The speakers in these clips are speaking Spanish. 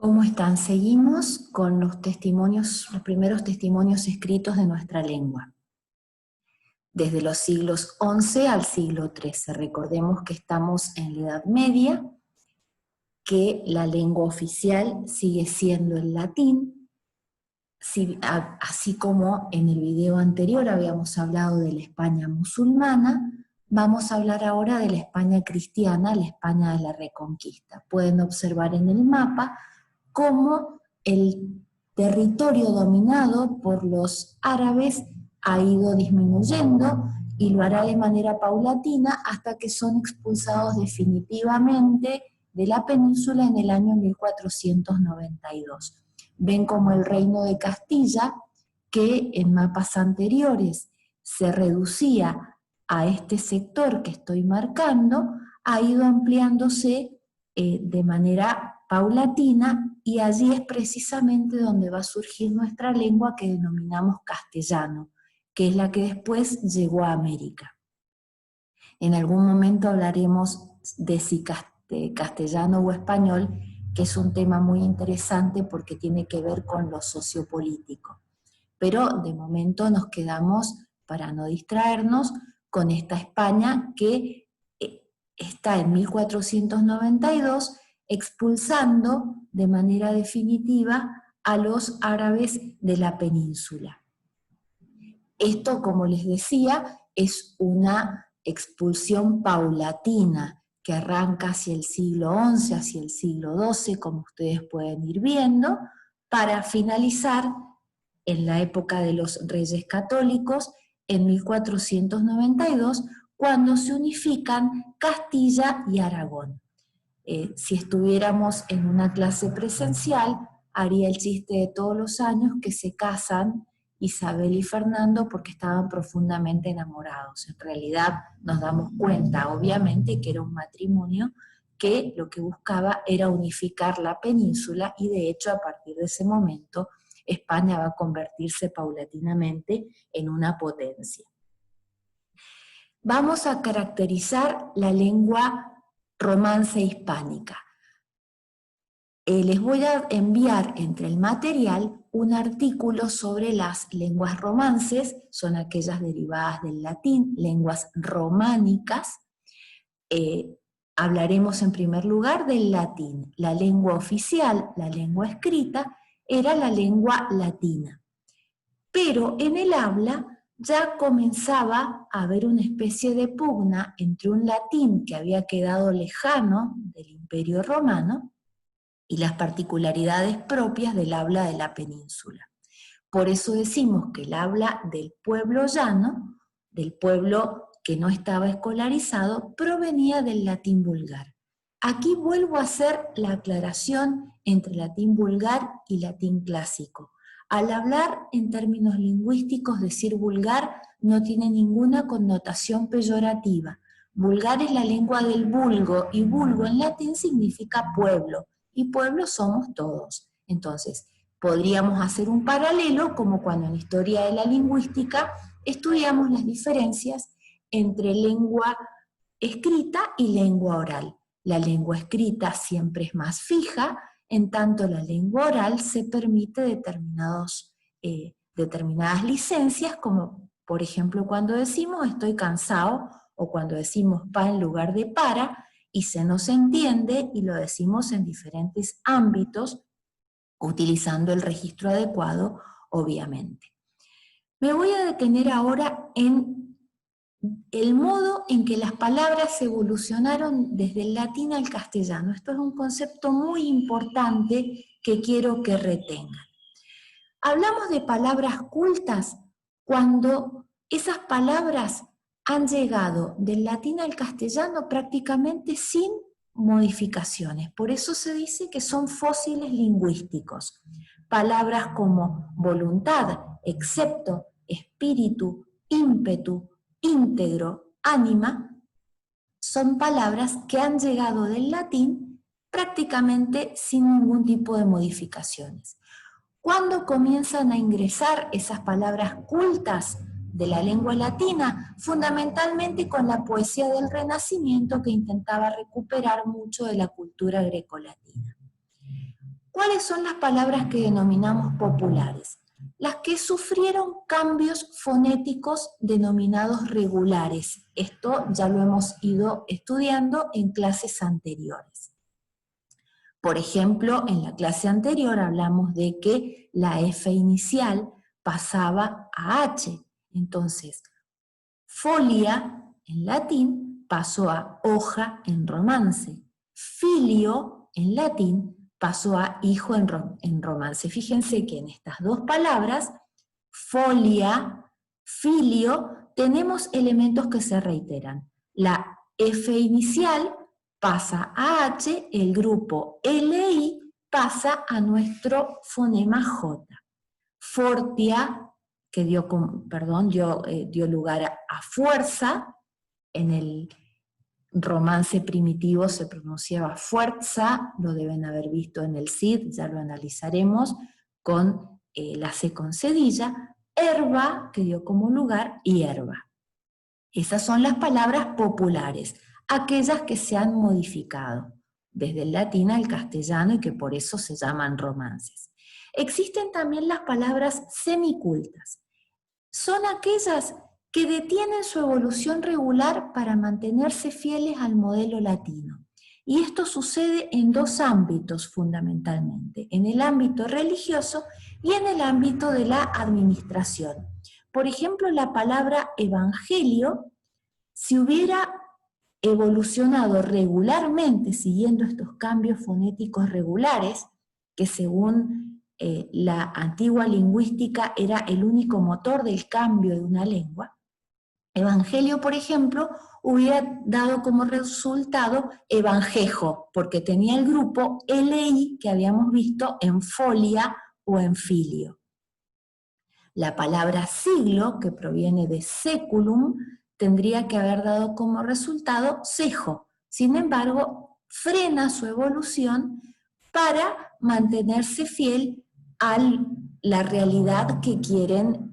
¿Cómo están? Seguimos con los primeros testimonios escritos de nuestra lengua. Desde los siglos XI al siglo XIII. Recordemos que estamos en la Edad Media, que la lengua oficial sigue siendo el latín, así como en el video anterior habíamos hablado de la España musulmana. Vamos a hablar ahora de la España cristiana, la España de la Reconquista. Pueden observar en el mapa cómo el territorio dominado por los árabes ha ido disminuyendo y lo hará de manera paulatina hasta que son expulsados definitivamente de la península en el año 1492. Ven como el reino de Castilla, que en mapas anteriores se reducía a este sector que estoy marcando, ha ido ampliándose de manera paulatina, y allí es precisamente donde va a surgir nuestra lengua que denominamos castellano, que es la que después llegó a América. En algún momento hablaremos de si castellano o español, que es un tema muy interesante porque tiene que ver con lo sociopolítico. Pero de momento nos quedamos, para no distraernos, con esta España que está en 1492 expulsando de manera definitiva a los árabes de la península. Esto, como les decía, es una expulsión paulatina que arranca hacia el siglo XI, hacia el siglo XII, como ustedes pueden ir viendo, para finalizar en la época de los Reyes Católicos, en 1492, cuando se unifican Castilla y Aragón. Si estuviéramos en una clase presencial, haría el chiste de todos los años que se casan Isabel y Fernando porque estaban profundamente enamorados. En realidad nos damos cuenta, obviamente, que era un matrimonio que lo que buscaba era unificar la península, y de hecho a partir de ese momento España va a convertirse paulatinamente en una potencia. Vamos a caracterizar la lengua romance hispánica. Les voy a enviar entre el material un artículo sobre las lenguas romances, son aquellas derivadas del latín, lenguas románicas. Hablaremos en primer lugar del latín. La lengua oficial, la lengua escrita, era la lengua latina. Pero en el habla ya comenzaba a haber una especie de pugna entre un latín que había quedado lejano del Imperio Romano y las particularidades propias del habla de la península. Por eso decimos que el habla del pueblo llano, del pueblo que no estaba escolarizado, provenía del latín vulgar. Aquí vuelvo a hacer la aclaración entre latín vulgar y latín clásico. Al hablar en términos lingüísticos, decir vulgar no tiene ninguna connotación peyorativa. Vulgar es la lengua del vulgo, y vulgo en latín significa pueblo, y pueblo somos todos. Entonces, podríamos hacer un paralelo como cuando en Historia de la Lingüística estudiamos las diferencias entre lengua escrita y lengua oral. La lengua escrita siempre es más fija, en tanto la lengua oral se permite determinadas licencias, como por ejemplo cuando decimos estoy cansado, o cuando decimos pa en lugar de para, y se nos entiende y lo decimos en diferentes ámbitos, utilizando el registro adecuado, obviamente. Me voy a detener ahora en el modo en que las palabras evolucionaron desde el latín al castellano. Esto es un concepto muy importante que quiero que retengan. Hablamos de palabras cultas cuando esas palabras han llegado del latín al castellano prácticamente sin modificaciones. Por eso se dice que son fósiles lingüísticos. Palabras como voluntad, excepto, espíritu, ímpetu, íntegro, ánima, son palabras que han llegado del latín prácticamente sin ningún tipo de modificaciones. ¿Cuándo comienzan a ingresar esas palabras cultas de la lengua latina? Fundamentalmente con la poesía del Renacimiento, que intentaba recuperar mucho de la cultura grecolatina. ¿Cuáles son las palabras que denominamos populares? Las que sufrieron cambios fonéticos denominados regulares. Esto ya lo hemos ido estudiando en clases anteriores. Por ejemplo, en la clase anterior hablamos de que la F inicial pasaba a H. Entonces, folia en latín pasó a hoja en romance. Filio en latín pasó a hijo en romance. Fíjense que en estas dos palabras, folia, filio, tenemos elementos que se reiteran. La F inicial pasa a H, el grupo LI pasa a nuestro fonema J. Fortia, que dio lugar a fuerza, en el romance primitivo se pronunciaba fuerza, lo deben haber visto en el Cid, ya lo analizaremos, con la C con cedilla, herba, que dio como lugar hierba. Esas son las palabras populares, aquellas que se han modificado desde el latín al castellano y que por eso se llaman romances. Existen también las palabras semicultas. Son aquellas que detienen su evolución regular para mantenerse fieles al modelo latino. Y esto sucede en dos ámbitos fundamentalmente, en el ámbito religioso y en el ámbito de la administración. Por ejemplo, la palabra evangelio, si hubiera evolucionado regularmente siguiendo estos cambios fonéticos regulares, que según la antigua lingüística era el único motor del cambio de una lengua, evangelio, por ejemplo, hubiera dado como resultado evangejo, porque tenía el grupo LI que habíamos visto en folia o en filio. La palabra siglo, que proviene de seculum, tendría que haber dado como resultado cejo. Sin embargo, frena su evolución para mantenerse fiel a la realidad que quieren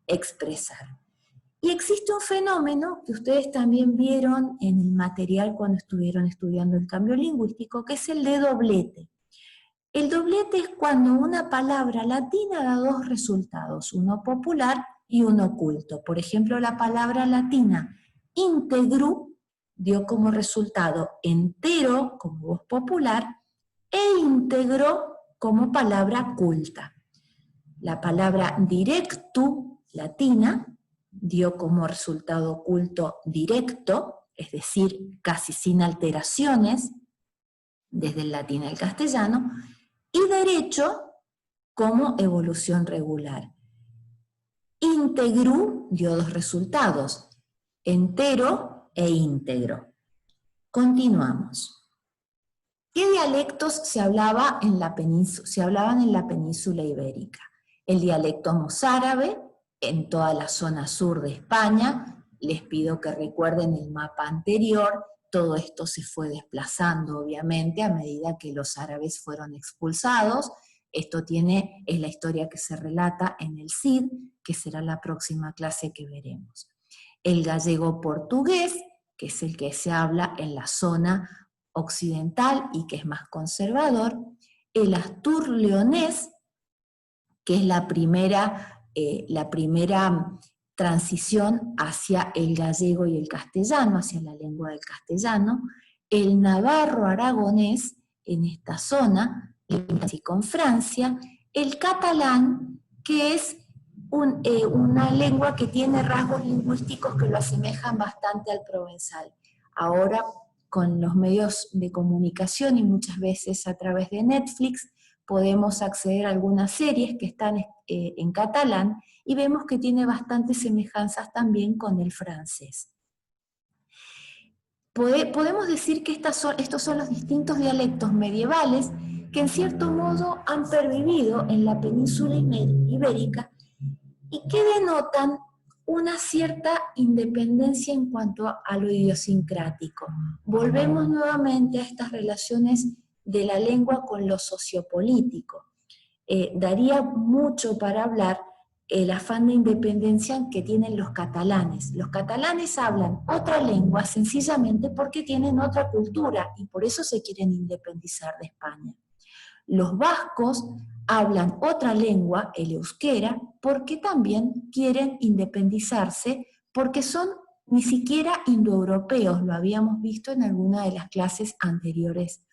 expresar. Y existe un fenómeno que ustedes también vieron en el material cuando estuvieron estudiando el cambio lingüístico, que es el de doblete. El doblete es cuando una palabra latina da dos resultados, uno popular y uno culto. Por ejemplo, la palabra latina integru dio como resultado entero como voz popular e íntegro como palabra culta. La palabra directu latina dio como resultado culto directo, es decir, casi sin alteraciones, desde el latín al castellano, y derecho como evolución regular. Integru dio dos resultados, entero e íntegro. Continuamos. ¿Qué dialectos se hablaban en la península ibérica? El dialecto mozárabe, en toda la zona sur de España. Les pido que recuerden el mapa anterior. Todo esto se fue desplazando, obviamente, a medida que los árabes fueron expulsados. Esto es la historia que se relata en el Cid, que será la próxima clase que veremos. El gallego portugués, que es el que se habla en la zona occidental y que es más conservador. El astur leonés, que es la primera transición hacia el gallego y el castellano, hacia la lengua del castellano. El navarro aragonés, en esta zona, y con Francia. El catalán, que es una lengua que tiene rasgos lingüísticos que lo asemejan bastante al provenzal. Ahora, con los medios de comunicación y muchas veces a través de Netflix, podemos acceder a algunas series que están en catalán y vemos que tiene bastantes semejanzas también con el francés. Podemos decir que estos son los distintos dialectos medievales que en cierto modo han pervivido en la península ibérica y que denotan una cierta independencia en cuanto a lo idiosincrático. Volvemos nuevamente a estas relaciones de la lengua con lo sociopolítico. Daría mucho para hablar el afán de independencia que tienen los catalanes. Los catalanes hablan otra lengua sencillamente porque tienen otra cultura y por eso se quieren independizar de España. Los vascos hablan otra lengua, el euskera, porque también quieren independizarse, porque son ni siquiera indoeuropeos, lo habíamos visto en alguna de las clases anteriores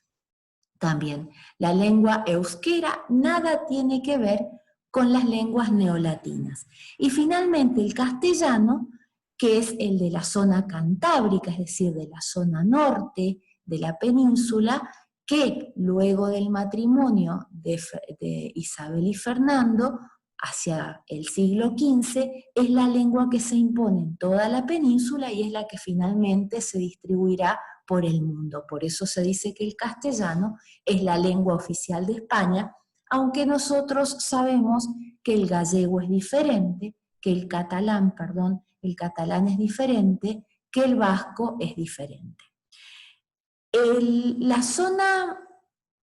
también. La lengua euskera nada tiene que ver con las lenguas neolatinas. Y finalmente el castellano, que es el de la zona cantábrica, es decir, de la zona norte de la península, que luego del matrimonio de Isabel y Fernando, hacia el siglo XV, es la lengua que se impone en toda la península y es la que finalmente se distribuirá por el mundo. Por eso se dice que el castellano es la lengua oficial de España, aunque nosotros sabemos que el gallego es diferente, que el catalán es diferente, que el vasco es diferente. La zona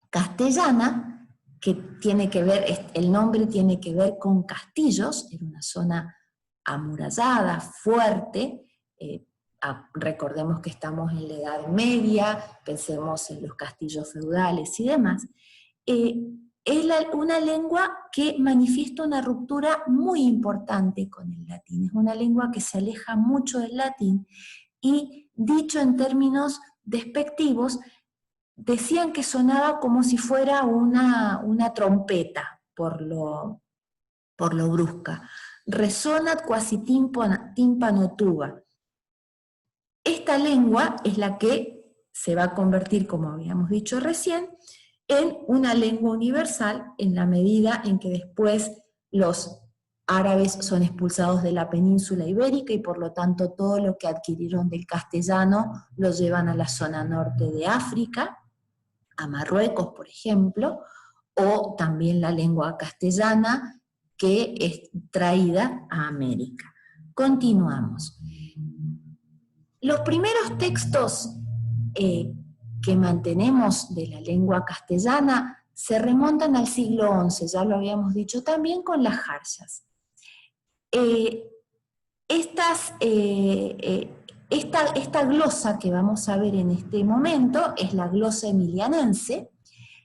castellana, que tiene que ver, el nombre tiene que ver con castillos, era una zona amurallada, fuerte, recordemos que estamos en la Edad Media, pensemos en los castillos feudales y demás, es una lengua que manifiesta una ruptura muy importante con el latín, es una lengua que se aleja mucho del latín y, dicho en términos despectivos, decían que sonaba como si fuera una trompeta por lo brusca. Resonat quasi tímpano tuba. Esta lengua es la que se va a convertir, como habíamos dicho recién, en una lengua universal en la medida en que después los árabes son expulsados de la península ibérica y por lo tanto todo lo que adquirieron del castellano lo llevan a la zona norte de África, a Marruecos, por ejemplo, o también la lengua castellana que es traída a América. Continuamos. Los primeros textos que mantenemos de la lengua castellana se remontan al siglo XI, ya lo habíamos dicho también con las jarcias. Esta glosa que vamos a ver en este momento es la glosa emilianense,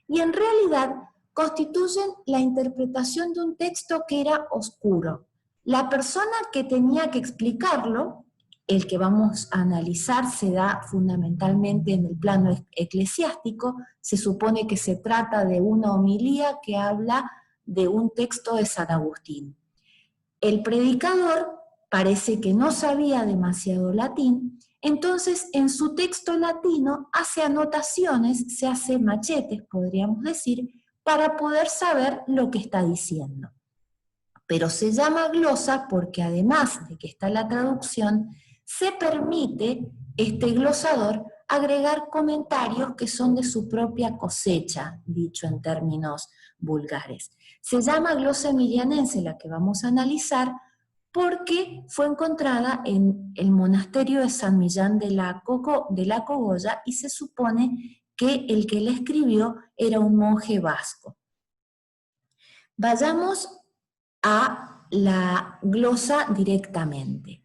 y en realidad constituyen la interpretación de un texto que era oscuro. La persona que tenía que explicarlo, el que vamos a analizar, se da fundamentalmente en el plano eclesiástico. Se supone que se trata de una homilía que habla de un texto de San Agustín. El predicador parece que no sabía demasiado latín, entonces en su texto latino hace anotaciones, se hace machetes, podríamos decir, para poder saber lo que está diciendo. Pero se llama glosa porque además de que está la traducción, se permite este glosador agregar comentarios que son de su propia cosecha, dicho en términos vulgares. Se llama glosa emilianense, la que vamos a analizar, porque fue encontrada en el monasterio de San Millán de la Cogolla y se supone que el que la escribió era un monje vasco. Vayamos a la glosa directamente.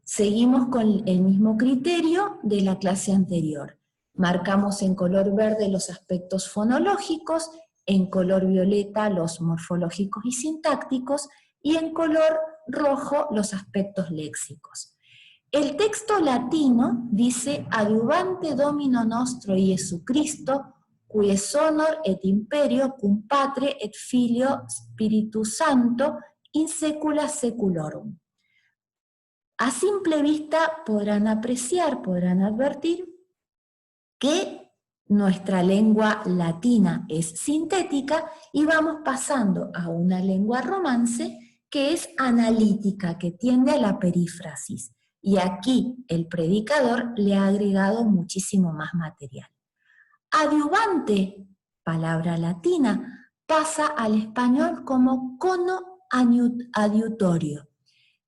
Seguimos con el mismo criterio de la clase anterior. Marcamos en color verde los aspectos fonológicos, en color violeta los morfológicos y sintácticos, y en color rojo los aspectos léxicos. El texto latino dice: adiuvante Domino nostro Iesu Cristo, quies honor et imperio cum Patre et Filio Spiritus Santo in secula seculorum. A simple vista podrán apreciar, podrán advertir que nuestra lengua latina es sintética y vamos pasando a una lengua romance que es analítica, que tiende a la perífrasis. Y aquí el predicador le ha agregado muchísimo más material. Adiuvante, palabra latina, pasa al español como cono adiutorio.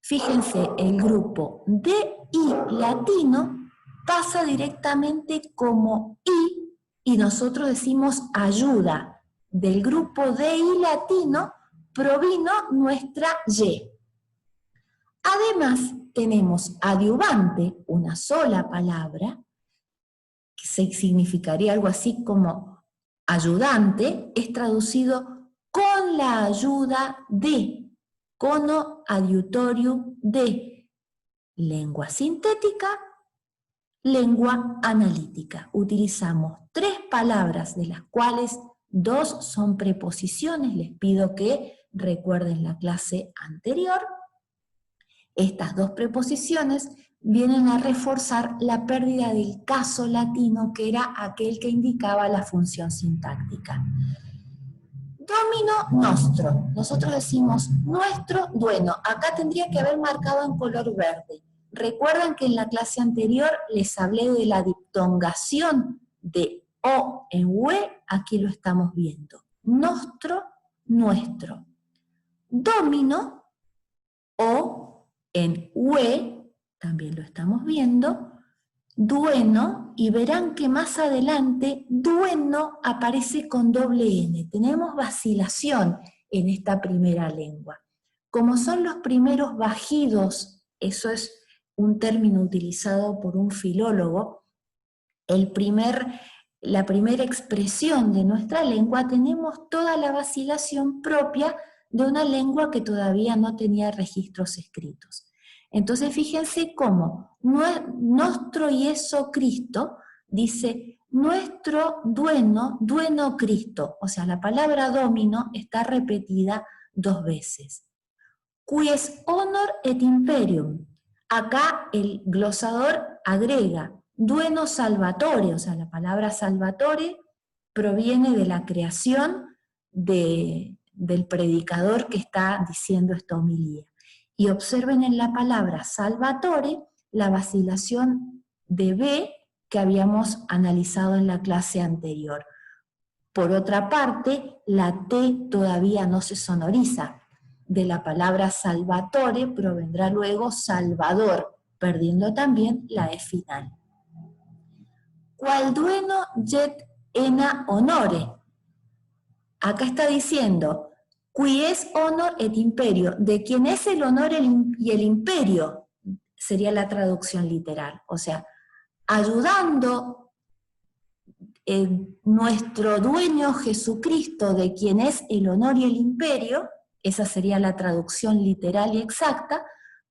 Fíjense, el grupo de I latino pasa directamente como I, y nosotros decimos ayuda. Del grupo de I latino provino nuestra Y. Además, tenemos adiuvante, una sola palabra, que significaría algo así como ayudante es traducido con la ayuda de, cono adiutorium de, lengua sintética, lengua analítica. Utilizamos 3 palabras, de las cuales 2 son preposiciones. Les pido que recuerden la clase anterior. Estas 2 preposiciones vienen a reforzar la pérdida del caso latino, que era aquel que indicaba la función sintáctica. Domino nostro. Nosotros decimos nuestro dueno. Acá tendría que haber marcado en color verde. Recuerdan que en la clase anterior les hablé de la diptongación de O en UE, aquí lo estamos viendo. Nostro, nuestro. Domino, O en UE, también lo estamos viendo. Dueno, y verán que más adelante dueno aparece con doble N. Tenemos vacilación en esta primera lengua. Como son los primeros bajidos, eso es un término utilizado por un filólogo, la primera expresión de nuestra lengua, tenemos toda la vacilación propia de una lengua que todavía no tenía registros escritos. Entonces fíjense cómo nostro Ieso Cristo dice nuestro dueno, dueno Cristo. O sea, la palabra domino está repetida 2 veces. Quies honor et imperium. Acá el glosador agrega dueno salvatore, o sea, la palabra salvatore proviene de la creación del predicador que está diciendo esta homilía. Y observen en la palabra salvatore la vacilación de B que habíamos analizado en la clase anterior. Por otra parte, la T todavía no se sonoriza. De la palabra salvatore provendrá luego salvador, perdiendo también la E final. Qual dueno jet ena honore. Acá está diciendo qui es honor et imperio, de quien es el honor y el imperio, sería la traducción literal. O sea, ayudando nuestro dueño Jesucristo, de quien es el honor y el imperio, esa sería la traducción literal y exacta,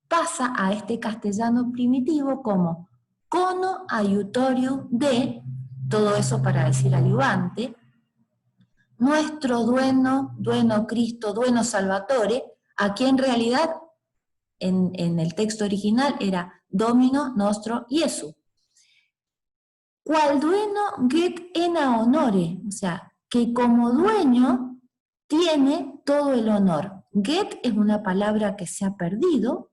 pasa a este castellano primitivo como cono aiutorium de, todo eso para decir ayudante, nuestro dueno, dueno Cristo, dueno Salvatore, aquí en realidad en el texto original era Domino nostro Iesu. Qual dueno get ena honore, o sea, que como dueño tiene todo el honor. Get es una palabra que se ha perdido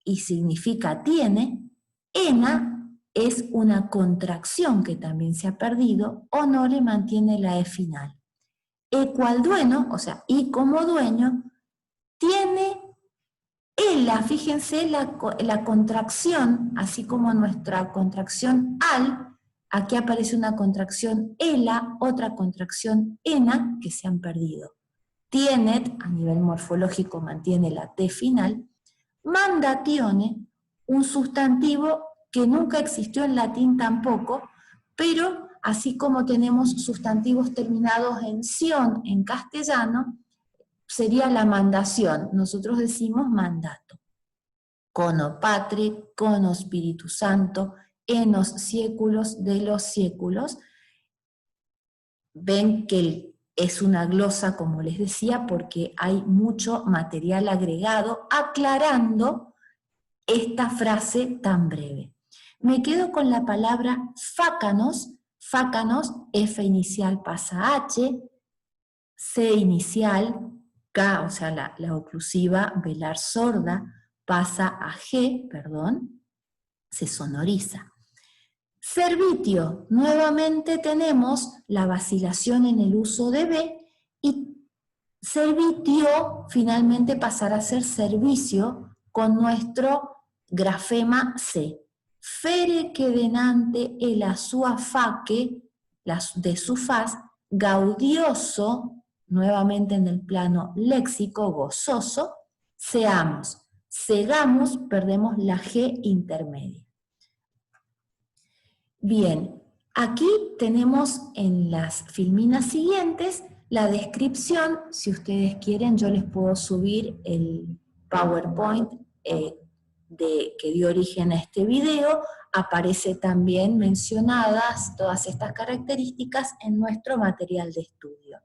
y significa tiene. Ena es una contracción que también se ha perdido. Honore mantiene la E final. E cual dueno, o sea, y como dueño, tiene ela, fíjense la contracción, así como nuestra contracción al, aquí aparece una contracción ela, otra contracción ena, que se han perdido. Tienet, a nivel morfológico mantiene la T final. Mandatione, un sustantivo que nunca existió en latín tampoco, pero así como tenemos sustantivos terminados en ción en castellano, sería la mandación. Nosotros decimos mandato. Cono Patri, cono Espíritu Santo, en los séculos de los séculos. Ven que es una glosa, como les decía, porque hay mucho material agregado aclarando esta frase tan breve. Me quedo con la palabra fácanos. Fácanos, F inicial pasa a H, C inicial, K, o sea, la oclusiva velar sorda, pasa a G, perdón, se sonoriza. Servitio, nuevamente tenemos la vacilación en el uso de B, y servitio finalmente pasará a ser servicio con nuestro grafema C. Fere que denante e la sua face, de su faz, gaudioso, nuevamente en el plano léxico, gozoso, seamos. Segamos, perdemos la G intermedia. Bien, Aquí tenemos en las filminas siguientes la descripción. Si ustedes quieren, yo les puedo subir el PowerPoint que dio origen a este video. Aparece también mencionadas todas estas características en nuestro material de estudio.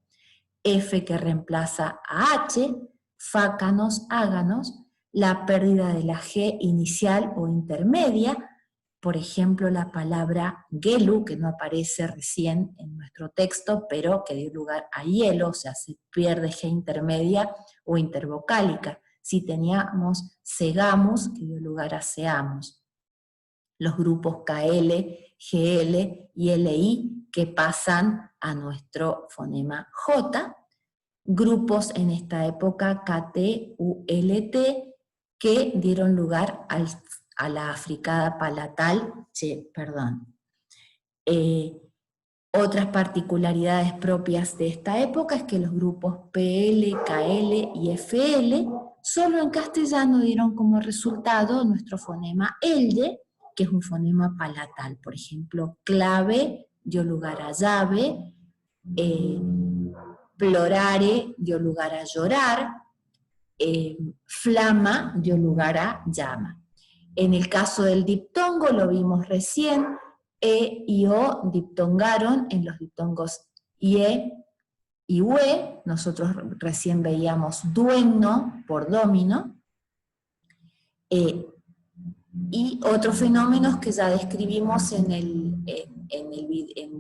F que reemplaza a H, fácanos, áganos, la pérdida de la G inicial o intermedia, por ejemplo la palabra gelu, que no aparece recién en nuestro texto, pero que dio lugar a hielo, o sea, se pierde G intermedia o intervocálica. Si teníamos segamus, que dio lugar a seamos. Los grupos KL, GL y LI que pasan a nuestro fonema J, grupos en esta época KT, ULT, que dieron lugar a la africada palatal, otras particularidades propias de esta época es que los grupos PL, KL y FL solo en castellano dieron como resultado nuestro fonema elde, que es un fonema palatal. Por ejemplo, clave dio lugar a llave, plorare dio lugar a llorar, flama dio lugar a llama. En el caso del diptongo, lo vimos recién, E y O diptongaron en los diptongos IE y UE. Nosotros recién veíamos duemno por domino. Y otros fenómenos que ya describimos en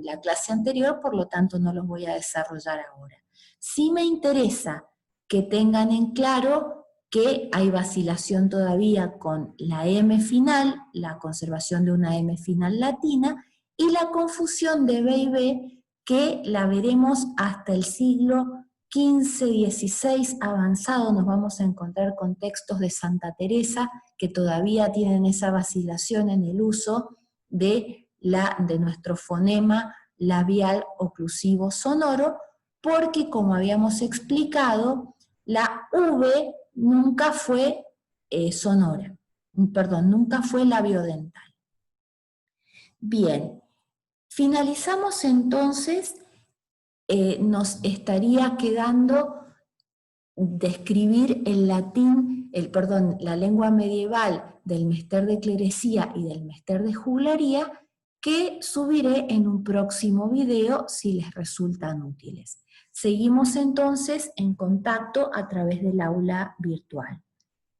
la clase anterior, por lo tanto no los voy a desarrollar ahora. Sí me interesa que tengan en claro que hay vacilación todavía con la M final, la conservación de una M final latina, y la confusión de B y B, que la veremos hasta el siglo XV, XVI avanzado. Nos vamos a encontrar con textos de Santa Teresa que todavía tienen esa vacilación en el uso de nuestro fonema labial oclusivo sonoro, porque como habíamos explicado, la V nunca fue sonora, perdón, nunca fue labiodental. Bien, finalizamos entonces, nos estaría quedando describir el latín, la lengua medieval del Mester de Clerecía y del Mester de Juglaría, que subiré en un próximo video si les resultan útiles. Seguimos entonces en contacto a través del aula virtual.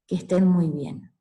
Que estén muy bien.